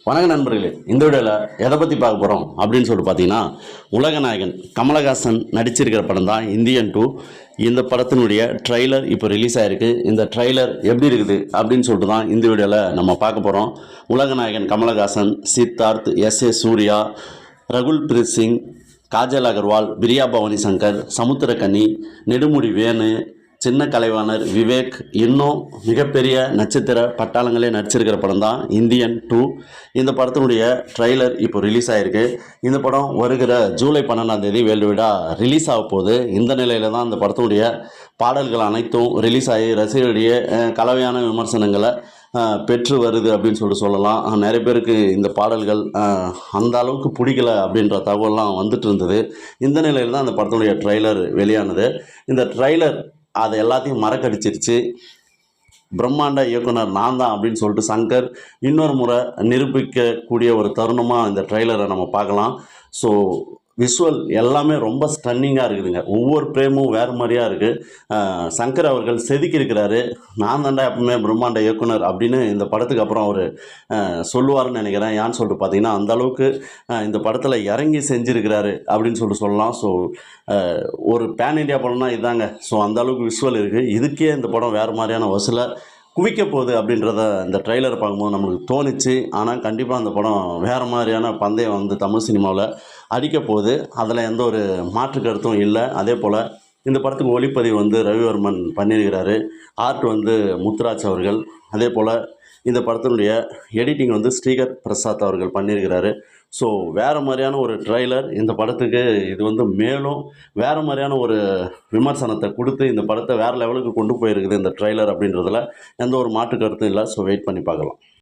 வணக்க நண்பர்களே, இந்த வீடியோவில் எதை பற்றி பார்க்க போகிறோம் அப்படின்னு சொல்லிட்டு பார்த்தீங்கன்னா, உலகநாயகன் கமலஹாசன் நடிச்சிருக்கிற படம் தான் இந்தியன் 2. இந்த படத்தினுடைய ட்ரெய்லர் இப்போ ரிலீஸ் ஆகிருக்கு. இந்த ட்ரெய்லர் எப்படி இருக்குது அப்படின்னு சொல்லிட்டு தான் இந்த வீடியோவில் நம்ம பார்க்க போகிறோம். உலகநாயகன் கமலஹாசன், சித்தார்த், எஸ்.ஏ. சூர்யா, ரகுல் பிரீத் சிங், காஜல் அகர்வால், பிரியா பவானி சங்கர், சமுத்திரக்கனி, நெடுமுடி வேணு, சின்ன கலைவாணர் விவேக், இன்னும் மிகப்பெரிய நட்சத்திர பட்டாளங்களே நடிச்சிருக்கிற படம் தான் இந்தியன் 2. இந்த படத்தினுடைய ட்ரெய்லர் இப்போ ரிலீஸ் ஆகிருக்கு. இந்த படம் வருகிற ஜூலை 12 வேர்ல்டு வைடாக ரிலீஸ் ஆக போகுது. இந்த நிலையில் தான் இந்த படத்தினுடைய பாடல்கள் அனைத்தும் ரிலீஸ் ஆகி ரசிகர்களிடையே கலவையான விமர்சனங்களை பெற்று வருது அப்படின்னு சொல்லலாம். நிறைய பேருக்கு இந்த பாடல்கள் அந்த அளவுக்கு பிடிக்கல அப்படின்ற தகவல்லாம் வந்துட்டு இருந்தது. இந்த நிலையில் தான் இந்த படத்தினுடைய ட்ரெய்லர் வெளியானது. இந்த ட்ரெய்லர் அதை எல்லாத்தையும் மறக்கடிச்சிருச்சு. பிரம்மாண்ட இயக்குனர் நான் தான் அப்படின்னு சொல்லிட்டு சங்கர் இன்னொரு முறை நிரூபிக்கக்கூடிய ஒரு தருணமாக இந்த ட்ரெய்லரை நம்ம பார்க்கலாம். ஸோ விஷுவல் எல்லாமே ரொம்ப ஸ்டன்னிங்காக இருக்குதுங்க. ஒவ்வொரு பிரேமும் வேறு மாதிரியாக இருக்குது. சங்கர் அவர்கள் செதுக்கியிருக்கிறாரு. நான் தாண்டா எப்பவுமே பிரம்மாண்ட இயக்குனர் அப்படின்னு இந்த படத்துக்கு அப்புறம் அவர் சொல்லுவார்னு நினைக்கிறேன். ஏன்னு சொல்லிட்டு பார்த்தீங்கன்னா, அந்தளவுக்கு இந்த படத்தில் இறங்கி செஞ்சுருக்கிறாரு அப்படின்னு சொல்லிட்டு சொல்லலாம். ஸோ ஒரு பேன் இண்டியா படம்னா இதாங்க. ஸோ அந்தளவுக்கு விஷுவல் இருக்குது. இதுக்கே இந்த படம் வேறு மாதிரியான வசூலை குவிக்க போகுது அப்படின்றத இந்த ட்ரெய்லர் பார்க்கும்போது நம்மளுக்கு தோணுச்சு. ஆனால் கண்டிப்பாக அந்த படம் வேறு மாதிரியான பந்தயம் தமிழ் சினிமாவில் அடிக்க போகுது. அதில் எந்த ஒரு மாற்று கருத்தும் இல்லை. அதே போல் இந்த படத்துக்கு ஒளிப்பதிவு ரவிவர்மன் பண்ணியிருக்கிறாரு. ஆர்ட் முத்துராஜ் அவர்கள். அதே போல் இந்த படத்தினுடைய எடிட்டிங் ஸ்ரீகர் பிரசாத் அவர்கள் பண்ணியிருக்கிறாரு. ஸோ வேறு மாதிரியான ஒரு ட்ரெய்லர் இந்த படத்துக்கு. இது மேலும் வேறு மாதிரியான ஒரு விமர்சனத்தை கொடுத்து இந்த படத்தை வேறு லெவலுக்கு கொண்டு போயிருக்குது இந்த ட்ரெய்லர் அப்படின்றதுல எந்த ஒரு மாற்று கருத்தும் இல்லை. ஸோ வெயிட் பண்ணி பார்க்கலாம்.